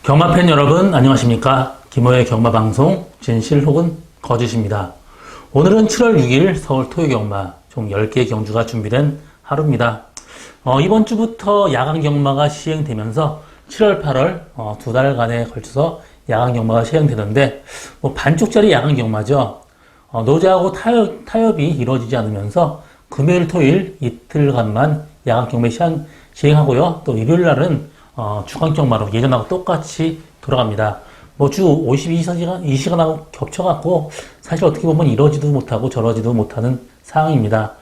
경마팬 여러분 안녕하십니까? 김호의 경마방송 진실 혹은 거짓입니다. 오늘은 7월 6일 서울 토요경마 총 10개 경주가 준비된 하루입니다. 이번 주부터 야간 경마가 시행되면서 7월 8월 두 달간에 걸쳐서 야간 경마가 시행되는데 반쪽짜리 야간 경마죠. 노자하고 타협이 이루어지지 않으면서 금요일 토요일 이틀간만 야간 경매 시행하고요. 또 일요일 날은 주간 경마로 예전하고 똑같이 돌아갑니다. 주 52시간, 이 시간하고 겹쳐갖고 사실 어떻게 보면 이러지도 못하고 저러지도 못하는 상황입니다.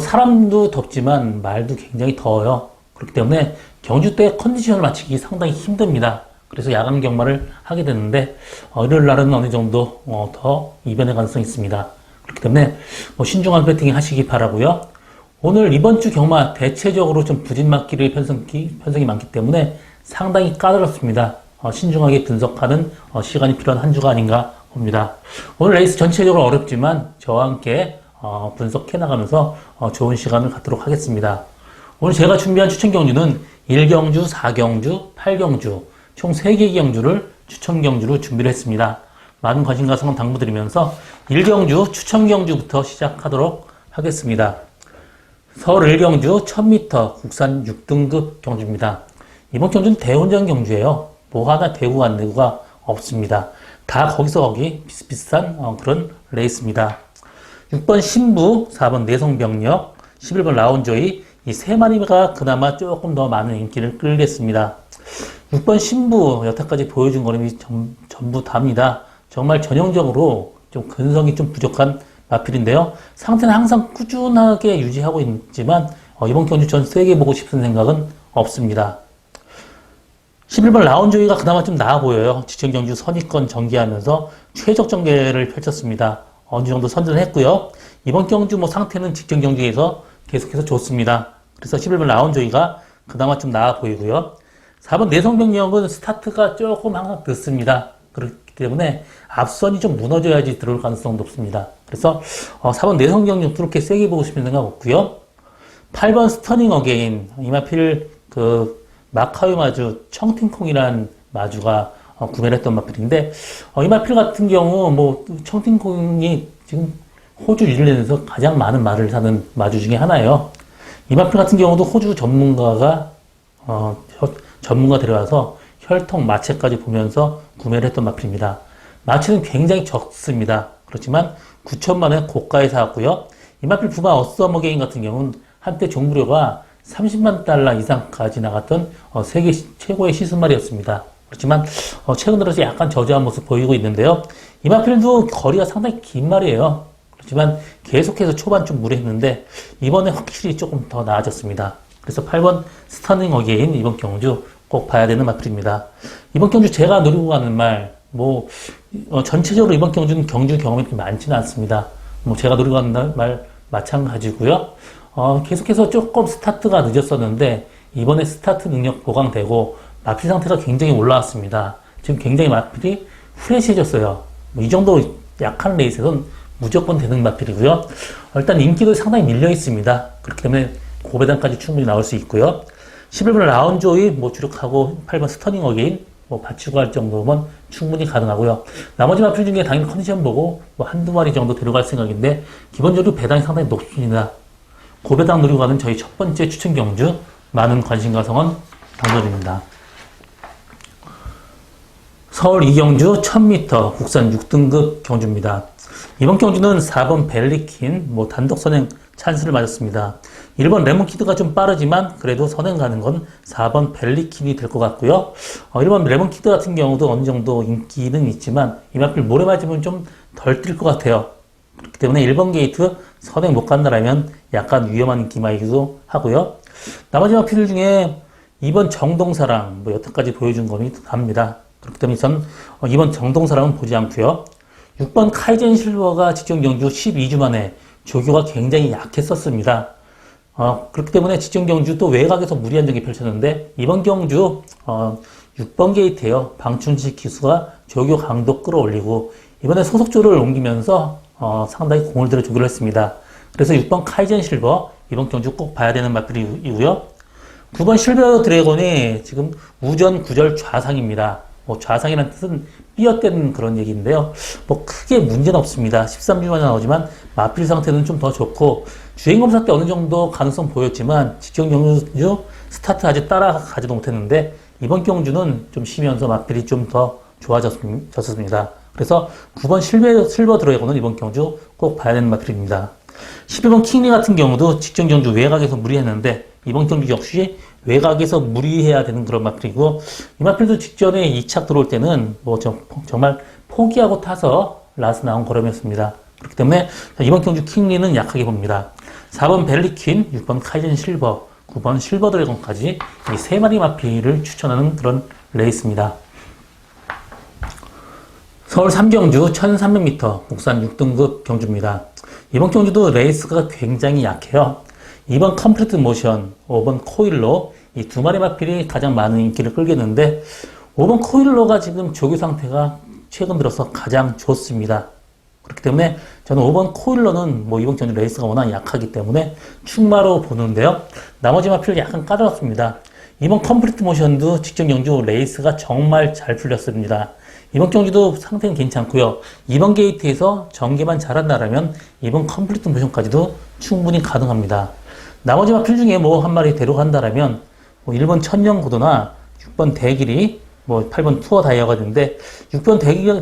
사람도 덥지만 말도 굉장히 더워요. 그렇기 때문에 경주 때 컨디션을 맞추기 상당히 힘듭니다. 그래서 야간 경마를 하게 되는데 일요일 날은 어느 정도 더 이변의 가능성이 있습니다. 그렇기 때문에 신중한 배팅 하시기 바라고요. 오늘 이번 주 경마 대체적으로 좀 부진맞기를 편성이 많기 때문에 상당히 까다롭습니다. 신중하게 분석하는 시간이 필요한 한 주가 아닌가 봅니다. 오늘 레이스 전체적으로 어렵지만 저와 함께 분석해 나가면서 좋은 시간을 갖도록 하겠습니다. 오늘 제가 준비한 추천 경주는 1경주, 4경주, 8경주 총 3개 경주를 추천 경주로 준비를 했습니다. 많은 관심과 성원 당부드리면서 1경주 추천 경주부터 시작하도록 하겠습니다. 서울 1경주 1000m 국산 6등급 경주입니다. 이번 경주는 대혼전 경주예요. 하나 대구 안 대구가 없습니다. 다 거기서 거기 비슷비슷한 그런 레이스입니다. 6번 신부, 4번 내성병력, 11번 라운조이 이 세 마리가 그나마 조금 더 많은 인기를 끌겠습니다. 6번 신부 여태까지 보여준 거름이 전부 답니다. 정말 전형적으로 좀 근성이 좀 부족한 마필인데요. 상태는 항상 꾸준하게 유지하고 있지만 이번 경주 전 세게 보고 싶은 생각은 없습니다. 11번 라운조이가 그나마 좀 나아 보여요. 지정 경주 선입권 전개하면서 최적 전개를 펼쳤습니다. 어느 정도 선전을 했고요. 이번 경주 상태는 직전 경주에서 계속해서 좋습니다. 그래서 11번 라운조이가 그나마 좀 나아 보이고요. 4번 내성병력은 스타트가 조금 항상 늦습니다. 그렇기 때문에 앞선이 좀 무너져야지 들어올 가능성도 높습니다. 그래서 4번 내성병력 그렇게 세게 보고 싶은 생각 없고요. 8번 스터닝 어게인 이마필 마카오 마주 청팅콩이라는 마주가 구매를 했던 마필인데 이 마필 같은 경우 청팅콩이 지금 호주 뉴질랜드에서 가장 많은 말을 사는 마주 중에 하나예요. 이 마필 같은 경우도 호주 전문가 데려와서 혈통 마체까지 보면서 구매를 했던 마필입니다. 마체는 굉장히 적습니다. 그렇지만 9천만 원 고가에 사왔고요. 이 마필 부마 어썸어게인 같은 경우는 한때 종무료가 30만 달러 이상까지 나갔던 세계 최고의 시스말이었습니다. 그렇지만 최근 들어서 약간 저조한 모습 보이고 있는데요. 이 마필도 거리가 상당히 긴 말이에요. 그렇지만 계속해서 초반 좀 무리했는데 이번에 확실히 조금 더 나아졌습니다. 그래서 8번 스터닝 어게인 이번 경주 꼭 봐야 되는 마필입니다. 이번 경주 제가 노리고 가는 말 전체적으로 이번 경주는 경주 경험이 많지는 않습니다. 제가 노리고 가는 말 마찬가지고요. 계속해서 조금 스타트가 늦었었는데 이번에 스타트 능력 보강되고 마필 상태가 굉장히 올라왔습니다. 지금 굉장히 마필이 프레시해졌어요. 이 정도 약한 레이스에서는 무조건 되는 마필이고요. 일단 인기도 상당히 밀려 있습니다. 그렇기 때문에 고배당까지 충분히 나올 수 있고요. 11번 라운조이 주력하고 8번 스터닝 어게인 받치고 할 정도면 충분히 가능하고요. 나머지 마필 중에 당연히 컨디션 보고 한두 마리 정도 데려갈 생각인데 기본적으로 배당이 상당히 높습니다. 고배당 노리고 가는 저희 첫 번째 추천 경주 많은 관심과 성원 당부드립니다. 서울 2경주 1000m 국산 6등급 경주입니다. 이번 경주는 4번 벨리킨 단독 선행 찬스를 맞았습니다. 1번 레몬키드가 좀 빠르지만 그래도 선행 가는 건 4번 벨리킨이 될 것 같고요. 1번 레몬키드 같은 경우도 어느 정도 인기는 있지만 이 마필 모래 맞으면 좀 덜 뛸 것 같아요. 그렇기 때문에 1번 게이트 선행 못 간다라면 약간 위험한 인기마이기도 하고요. 나머지 마필 중에 2번 정동사랑 여태까지 보여준 거는 답니다. 그렇기 때문에 전 2번 정동사랑은 보지 않고요. 6번 카이젠 실버가 직전 경주 12주 만에 조교가 굉장히 약했었습니다. 그렇기 때문에 직전 경주 또 외곽에서 무리한 적이 펼쳤는데 이번 경주 6번 게이트에요. 방춘식 기수가 조교 강도 끌어올리고 이번에 소속조를 옮기면서 상당히 공을 들여 조교를 했습니다. 그래서 6번 카이젠 실버 이번 경주 꼭 봐야 되는 마필이고요. 9번 실버 드래곤이 지금 우전 구절 좌상입니다. 뭐 좌상이라는 뜻은 삐었대는 그런 얘기인데요. 뭐 크게 문제는 없습니다. 13주만 나오지만 마필 상태는 좀 더 좋고 주행 검사 때 어느 정도 가능성 보였지만 직전 경주 스타트 아직 따라가지도 못했는데 이번 경주는 좀 쉬면서 마필이 좀 더 좋아졌습니다. 그래서 9번 실버 드래곤은 이번 경주 꼭 봐야 되는 마필입니다. 11번 킹리 같은 경우도 직전 경주 외곽에서 무리했는데 이번 경주 역시 외곽에서 무리해야 되는 그런 마필이고 이 마필도 직전에 2착 들어올 때는 뭐 정말 포기하고 타서 라스 나온 걸음이었습니다. 그렇기 때문에 이번 경주 킹리는 약하게 봅니다. 4번 벨리퀸, 6번 카이젠 실버, 9번 실버 드래곤까지 이 세 마리 마필을 추천하는 그런 레이스입니다. 서울 3경주 1300m 국산 6등급 경주입니다. 이번 경주도 레이스가 굉장히 약해요. 2번 컴플리트 모션, 5번 코일로 이 두 마리 마필이 가장 많은 인기를 끌겠는데 5번 코일로가 지금 조교 상태가 최근 들어서 가장 좋습니다. 그렇기 때문에 저는 5번 코일로는 뭐 이번 경주 레이스가 워낙 약하기 때문에 충마로 보는데요. 나머지 마필 약간 까다롭습니다. 이번 컴플리트 모션도 직전 경주 레이스가 정말 잘 풀렸습니다. 이번 경주도 상태는 괜찮고요. 이번 게이트에서 전개만 잘한다면 이번 컴플리트 모션까지도 충분히 가능합니다. 나머지 마필 중에 뭐 한 마리 데려간다면 뭐 1번 천년고도나 6번 대길이 뭐 8번 투어 다이아가 되는데 6번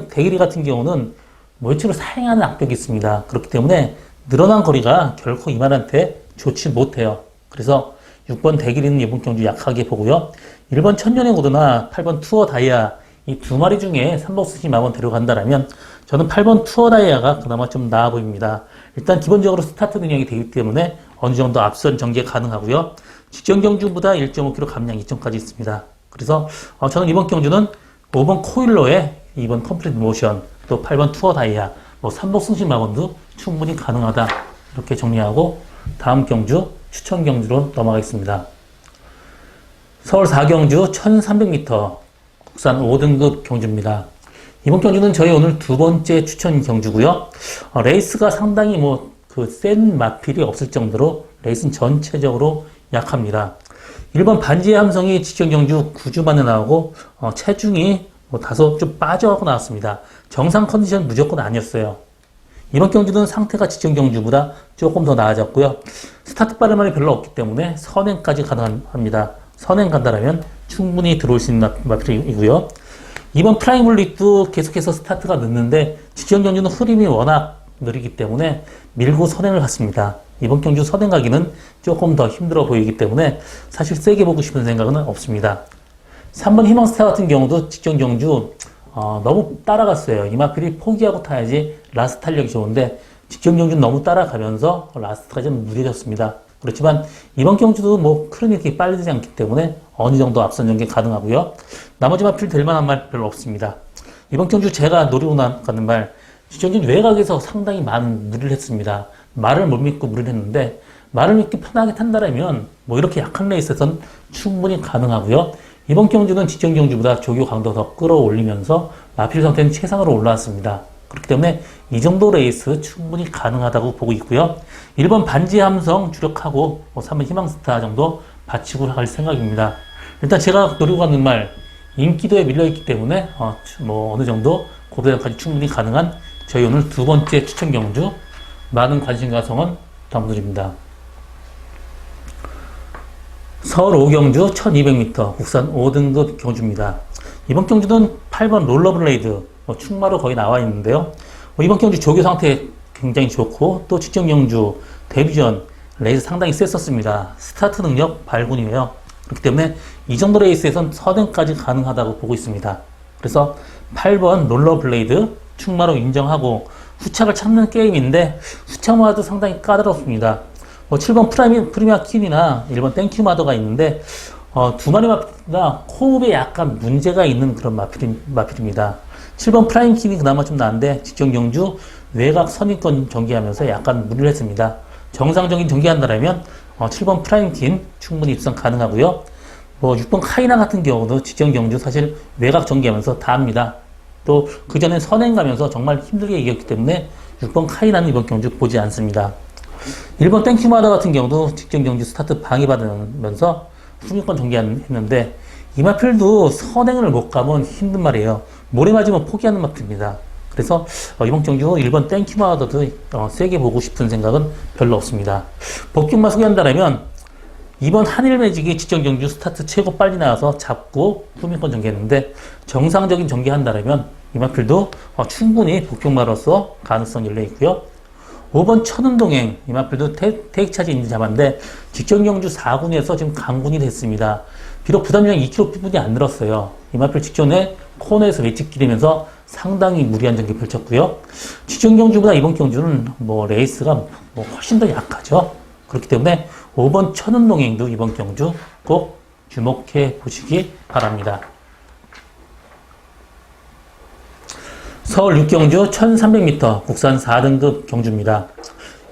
대길이 같은 경우는 모유치로 사행하는 악벽이 있습니다. 그렇기 때문에 늘어난 거리가 결코 이만한테 좋지 못해요. 그래서 6번 대길이는 이번 경주 약하게 보고요. 1번 천년의 고도나 8번 투어 다이아 이 두 마리 중에 삼복스님 한번 데려간다면 저는 8번 투어 다이아가 그나마 좀 나아 보입니다. 일단 기본적으로 스타트 능력이 되기 때문에 어느 정도 앞선 전개 가능하고요. 직전 경주보다 1.5km 감량 이점까지 있습니다. 그래서 저는 이번 경주는 5번 코일로에 2번 컴플리트 모션 또 8번 투어 다이아 뭐 삼복승신 마건도 충분히 가능하다 이렇게 정리하고 다음 경주 추천 경주로 넘어가겠습니다. 서울 4경주 1300m 국산 5등급 경주입니다. 이번 경주는 저희 오늘 두 번째 추천 경주고요. 레이스가 상당히 뭐 그 센 마필이 없을 정도로 레이스는 전체적으로 약합니다. 1번 반지의 함성이 직전 경주 9주 만에 나오고 체중이 뭐 다소 좀 빠져가고 나왔습니다. 정상 컨디션 무조건 아니었어요. 이번 경주는 상태가 직전 경주보다 조금 더 나아졌고요. 스타트 빠르만이 별로 없기 때문에 선행까지 가능합니다. 선행 간다라면 충분히 들어올 수 있는 마필이고요. 이번 프라임 블릿도 계속해서 스타트가 늦는데 직전 경주는 흐름이 워낙 느리기 때문에 밀고 선행을 갔습니다. 이번 경주 선행 가기는 조금 더 힘들어 보이기 때문에 사실 세게 보고 싶은 생각은 없습니다. 3번 희망스타 같은 경우도 직전 경주 너무 따라갔어요. 이 마필이 포기하고 타야지 라스트 탄력이 좋은데 직전 경주는 너무 따라가면서 라스트가 좀 무뎌졌습니다. 그렇지만 이번 경주도 뭐 흐름이 그렇게 빨리 되지 않기 때문에 어느 정도 앞선 전개 가능하고요. 나머지 마필 될 만한 말 별로 없습니다. 이번 경주 제가 노리고 나가는 말 직전 경주 외곽에서 상당히 많은 무리를 했습니다. 말을 못 믿고 무리를 했는데 말을 믿기 편하게 탄다라면 뭐 이렇게 약한 레이스에선 충분히 가능하고요. 이번 경주는 직전 경주보다 조교 강도 더 끌어올리면서 마필 상태는 최상으로 올라왔습니다. 그렇기 때문에 이 정도 레이스 충분히 가능하다고 보고 있고요. 1번 반지 함성 주력하고 3번 희망스타 정도 받치고 갈 생각입니다. 일단 제가 노리고 가는 말 인기도에 밀려있기 때문에 뭐 어느 정도 고도까지 충분히 가능한 저희 오늘 두 번째 추천 경주 많은 관심과 성원 부탁드립니다. 서울 5경주 1200m 국산 5등급 경주입니다. 이번 경주는 8번 롤러블레이드 충마로 거의 나와 있는데요. 이번 경주 조교 상태 굉장히 좋고 또 직전 경주 데뷔전 레이스 상당히 셌었습니다. 스타트 능력 발군이에요. 그렇기 때문에 이 정도 레이스에선 선행까지 가능하다고 보고 있습니다. 그래서 8번 롤러블레이드 충마로 인정하고 후착을 찾는 게임인데 후착마도 상당히 까다롭습니다. 7번 프리미아 퀸이나 1번 땡큐마더가 있는데 두 마리마다 호흡에 약간 문제가 있는 그런 마필입니다. 7번 프라임 퀸이 그나마 좀 나은데 직전 경주 외곽 선입권 전개하면서 약간 무리를 했습니다. 정상적인 전개한다면 7번 프라임 퀸 충분히 입성 가능하고요. 6번 카이나 같은 경우도 직전 경주 사실 외곽 전개하면서 다 합니다. 또 그 전에 선행 가면서 정말 힘들게 이겼기 때문에 6번 카이나는 이번 경주 보지 않습니다. 1번 땡큐마더 같은 경우도 직전 경주 스타트 방해받으면서 후미권 전개했는데 이 마필도 선행을 못 가면 힘든 말이에요. 모래 맞으면 포기하는 마필입니다. 그래서 이번 경주 1번 땡큐마더도 세게 보고 싶은 생각은 별로 없습니다. 복경마 소개한다면 이번 한일매직이 직전 경주 스타트 최고 빨리 나와서 잡고 후미권 전개했는데 정상적인 전개한다면 이 마필도 충분히 복경마로서 가능성이 열려 있고요. 5번 천운동행 이 마필도 테이크 차지 인지 잡았는데 직전 경주 4군에서 지금 강군이 됐습니다. 비록 부담량 2kg 부분이 안 늘었어요. 이 마필 직전에 코너에서 외찍 기리면서 상당히 무리한 전개 펼쳤고요. 직전 경주보다 이번 경주는 레이스가 훨씬 더 약하죠. 그렇기 때문에 5번 천운동행도 이번 경주 꼭 주목해 보시기 바랍니다. 서울 6경주 1300m 국산 4등급 경주입니다.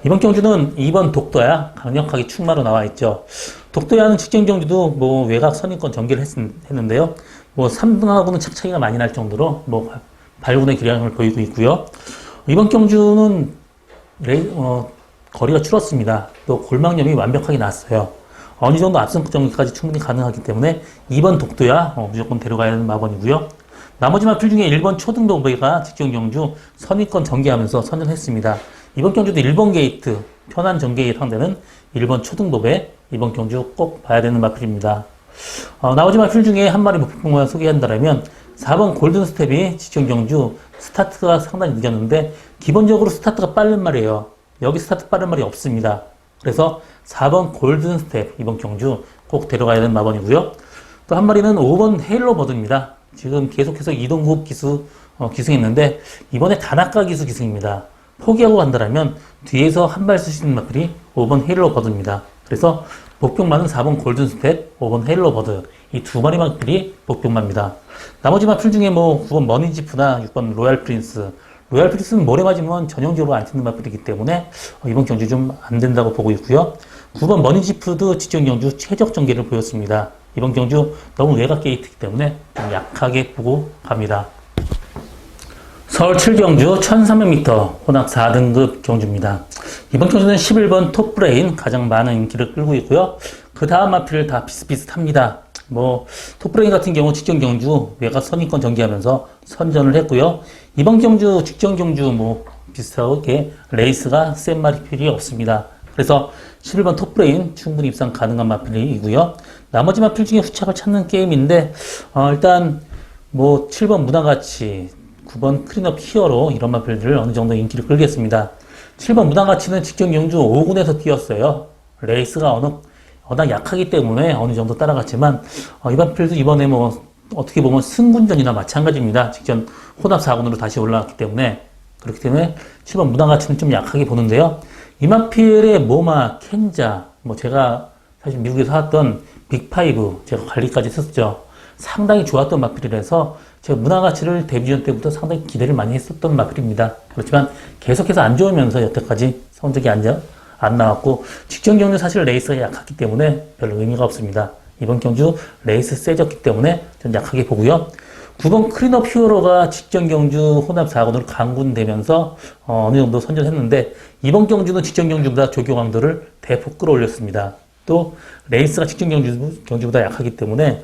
이번 경주는 2번 독도야 강력하게 충마로 나와 있죠. 독도야는 직전 경주도 외곽 선입권 전개를 했는데요. 3등하고는 착차기가 많이 날 정도로 발군의 기량을 보이고 있고요. 이번 경주는 거리가 줄었습니다. 또 골망염이 완벽하게 났어요. 어느 정도 앞선 전개까지 충분히 가능하기 때문에 2번 독도야 무조건 데려가야 하는 마번이고요. 나머지 마필 중에 1번 초등도배가 직전 경주 선입권 전개하면서 선전했습니다. 이번 경주도 1번 게이트 편한 전개에 상대는 1번 초등도배 이번 경주 꼭 봐야 되는 마필입니다. 나머지 마필 중에 한 마리 목표만 소개한다면 4번 골든스텝이 직전 경주 스타트가 상당히 늦었는데 기본적으로 스타트가 빠른 말이에요. 여기 스타트 빠른 말이 없습니다. 그래서 4번 골든스텝 이번 경주 꼭 데려가야 되는 마번이고요. 또 한 마리는 5번 헤일로버드입니다. 지금 계속해서 이동국 기수 기승했는데 이번에 다나카 기수 기승입니다. 포기하고 간다면 뒤에서 한 발 쓰시는 마필이 5번 헤일로버드입니다. 그래서 복병마는 4번 골든스텝, 5번 헤일로버드 이 두 마리 마필이 복병마입니다. 나머지 마필 중에 9번 머니지프나 6번 로얄 프린스는 모래 맞으면 전형적으로 안 튀는 마필이기 때문에 이번 경주 좀 안 된다고 보고 있고요. 9번 머니지프도 직전 경주 최적 전개를 보였습니다. 이번 경주 너무 외곽 게이트이기 때문에 좀 약하게 보고 갑니다. 서울 7경주 1300m 혼합 4등급 경주입니다. 이번 경주는 11번 톱브레인 가장 많은 인기를 끌고 있고요. 그 다음 마필 다 비슷비슷합니다. 톱브레인 같은 경우 직전 경주 외곽 선입권 전개하면서 선전을 했고요. 이번 경주 직전 경주 비슷하게 레이스가 센 마필이 없습니다. 그래서 11번 톱브레인 충분히 입상 가능한 마필이고요. 나머지 마필 중에 후착을 찾는 게임인데 일단 7번 문화가치 9번 클린업 히어로 이런 마필들을 어느 정도 인기를 끌겠습니다. 7번 무당가치는 직전 경주 5군에서 뛰었어요. 레이스가 워낙 약하기 때문에 어느 정도 따라갔지만 이 마필도 이번에 어떻게 보면 승군전이나 마찬가지입니다. 직전 혼합 4군으로 다시 올라왔기 때문에 그렇기 때문에 7번 무당가치는 좀 약하게 보는데요. 이 마필의 모마, 켄자 제가 사실 미국에서 사왔던 빅5 제가 관리까지 했었죠. 상당히 좋았던 마필이라서 제가 문화가치를 데뷔전 때부터 상당히 기대를 많이 했었던 마필입니다. 그렇지만 계속해서 안 좋으면서 여태까지 성적이 안 나왔고 직전 경주 사실 레이스가 약했기 때문에 별로 의미가 없습니다. 이번 경주 레이스 세졌기 때문에 좀 약하게 보고요. 9번 클린업 히어로가 직전 경주 혼합 4군으로 강군되면서 어느 정도 선전했는데 이번 경주는 직전 경주보다 조교 강도를 대폭 끌어올렸습니다. 또 레이스가 직전 경주보다 약하기 때문에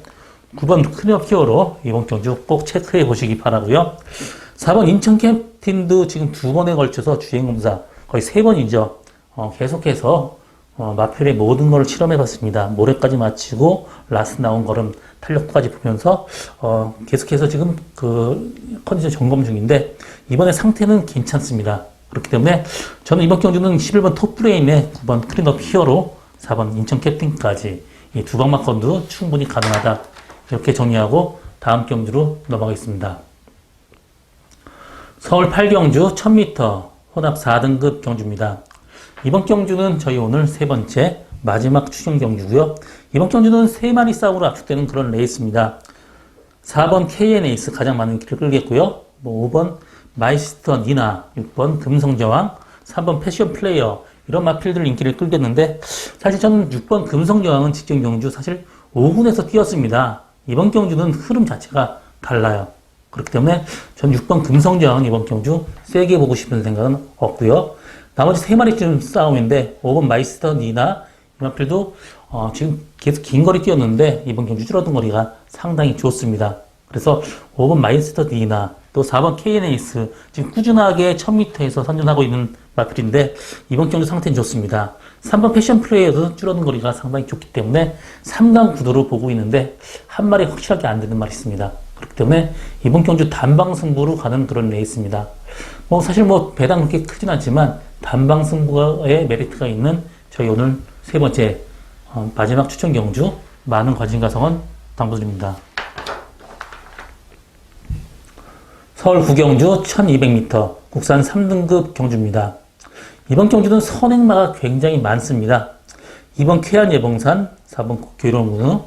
9번 클린업 히어로 이번 경주 꼭 체크해 보시기 바라고요. 4번 인천 캡틴도 지금 2번에 걸쳐서 주행검사 거의 3번이죠. 계속해서 마필의 모든 걸 실험해 봤습니다. 모래까지 마치고 라스 나온 걸음 탄력까지 보면서 계속해서 지금 그 컨디션 점검 중인데 이번에 상태는 괜찮습니다. 그렇기 때문에 저는 이번 경주는 11번 톱브레인에 9번 클린업 히어로 4번 인천 캡틴까지 이 두 방마건도 충분히 가능하다. 이렇게 정리하고 다음 경주로 넘어가겠습니다. 서울 8경주 1000m 혼합 4등급 경주입니다. 이번 경주는 저희 오늘 세 번째 마지막 추정 경주고요. 이번 경주는 3마리 싸움으로 압축되는 그런 레이스입니다. 4번 KN에이스 가장 많은 인기를 끌겠고요. 5번 마이스터 니나, 6번 금성저항, 3번 패션 플레이어 이런 마필들 인기를 끌겠는데 사실 저는 6번 금성저항은 직전 경주 사실 5군에서 뛰었습니다. 이번 경주는 흐름 자체가 달라요. 그렇기 때문에 전 6번 금성저항은 이번 경주 세게 보고 싶은 생각은 없고요. 나머지 3마리 좀 싸움인데 5번 마이스터 니나, 이 마필도 지금 계속 긴 거리 뛰었는데 이번 경주 줄어든 거리가 상당히 좋습니다. 그래서 5번 마인스터 D나 또 4번 KN에이스 지금 꾸준하게 1000m에서 선전하고 있는 마필인데 이번 경주 상태는 좋습니다. 3번 패션 플레이어도 줄어든 거리가 상당히 좋기 때문에 3강 구도로 보고 있는데 한 마리 확실하게 안 되는 말이 있습니다. 그렇기 때문에 이번 경주 단방 승부로 가는 그런 레이스입니다. 사실 배당 그렇게 크진 않지만 단방 승부에 메리트가 있는 저희 오늘 세 번째 마지막 추천 경주 많은 관심과 성원 당부드립니다. 서울 구경주 1200m 국산 3등급 경주입니다. 이번 경주는 선행마가 굉장히 많습니다. 2번 쾌한 예봉산, 4번 교룡문우,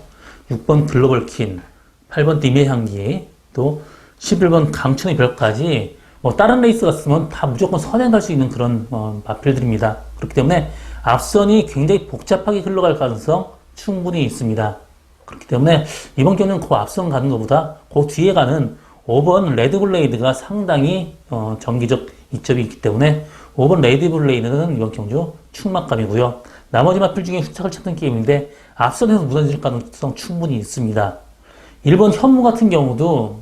6번 글로벌킨, 8번 님의 향기, 또 11번 강춘의 별까지 다른 레이스 같으면 다 무조건 선행 갈 수 있는 그런 마필들입니다. 그렇기 때문에 앞선이 굉장히 복잡하게 흘러갈 가능성 충분히 있습니다. 그렇기 때문에 이번 경주는 그 앞선 가는 것보다 그 뒤에 가는 5번 레드블레이드가 상당히 정기적 이점이 있기 때문에 5번 레드블레이드는 이번 경주 충막감이고요. 나머지 마필 중에 후착을 찾는 게임인데 앞선에서 무너질 가능성 충분히 있습니다. 1번 현무 같은 경우도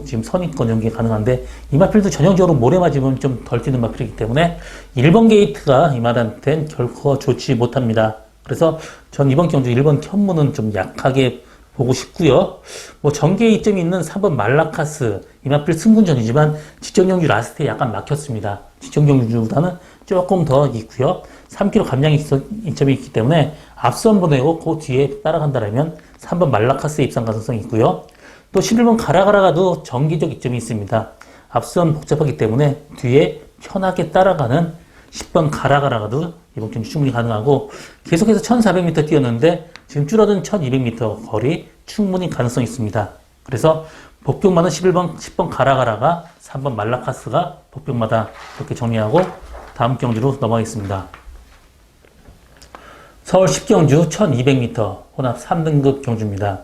지금 선입권 연계 가능한데 이 마필도 전형적으로 모래 맞으면 좀 덜 뛰는 마필이기 때문에 1번 게이트가 이 말한테는 결코 좋지 못합니다. 그래서 전 이번 경주 1번 현무는 좀 약하게 보고 싶고요. 전개에 이점이 있는 3번 말라카스 이 마필 승군전이지만 직전 경주 라스트에 약간 막혔습니다. 직전 경주보다는 조금 더 있고요. 3km 감량이 이점이 있기 때문에 앞선 보내고 그 뒤에 따라간다면 3번 말라카스에 입상 가능성이 있고요. 또 11번 가라가라가도 정기적 이점이 있습니다. 앞선 복잡하기 때문에 뒤에 편하게 따라가는 10번 가라가라가도 이번 경주 충분히 가능하고 계속해서 1400m 뛰었는데 지금 줄어든 1200m 거리 충분히 가능성이 있습니다. 그래서 복병마다 10번 가라가라가 3번 말라카스가 복병마다 이렇게 정리하고 다음 경주로 넘어가겠습니다. 서울 10경주 1200m 혼합 3등급 경주입니다.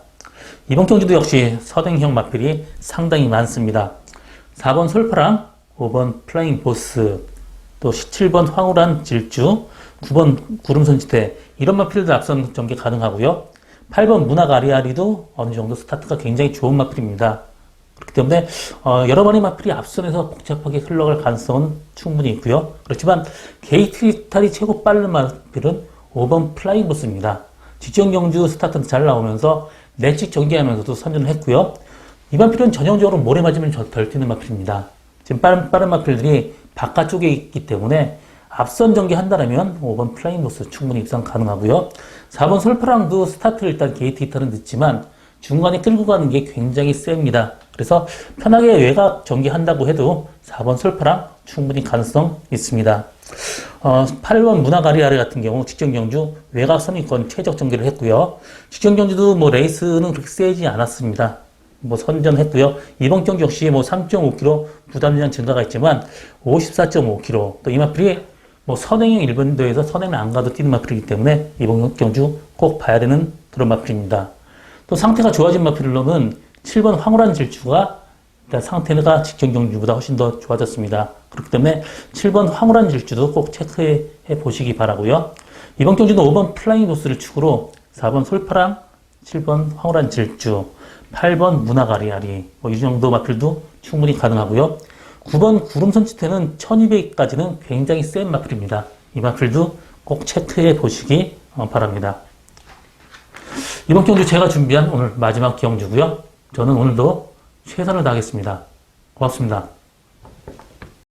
이번 경주도 역시 선행형 마필이 상당히 많습니다. 4번 솔파랑, 5번 플라잉 보스, 또 17번 황홀한 질주, 9번 구름선지대 이런 마필들 앞선 전개 가능하고요. 8번 문학 아리아리도 어느 정도 스타트가 굉장히 좋은 마필입니다. 그렇기 때문에 여러 번의 마필이 앞선에서 복잡하게 흘러갈 가능성은 충분히 있고요. 그렇지만 게이트 이탈이 최고 빠른 마필은 5번 플라잉 보스입니다. 직전 경주 스타트도 잘 나오면서 내측 전개하면서도 선전을 했고요. 이 마필은 전형적으로 모래 맞으면 덜 뛰는 마필입니다. 지금 빠른 마필들이 바깥쪽에 있기 때문에 앞선 전개한다면 5번 플라잉 보스 충분히 입상 가능하고요. 4번 솔파랑도 스타트를 일단 게이트 이탈은 늦지만 중간에 끌고 가는 게 굉장히 셉니다. 그래서 편하게 외곽 전개한다고 해도 4번 솔파랑 충분히 가능성 있습니다. 8번 문화가리아르 같은 경우 직전 경주 외곽 선입권 최적 전개를 했고요. 직전 경주도 레이스는 그렇게 세지 않았습니다. 선전했고요. 이번 경주 역시 3.5km 부담량 증가가 있지만 54.5km 또 이 마필이 선행형 1번도에서 선행을 안 가도 뛰는 마필이기 때문에 이번 경주 꼭 봐야 되는 그런 마필입니다. 또 상태가 좋아진 마필로는 7번 황홀한 질주가 상태가 직전 경주보다 훨씬 더 좋아졌습니다. 그렇기 때문에 7번 황홀한 질주도 꼭 체크해 보시기 바라고요. 이번 경주는 5번 플라잉 보스를 축으로 4번 솔파랑, 7번 황홀한 질주, 8번 문화가리아리 이 정도 마필도 충분히 가능하고요. 9번 구름선치태는 1200까지는 굉장히 센 마필입니다. 이 마필도 꼭 체크해 보시기 바랍니다. 이번 경주 제가 준비한 오늘 마지막 경주고요. 저는 오늘도 최선을 다하겠습니다. 고맙습니다.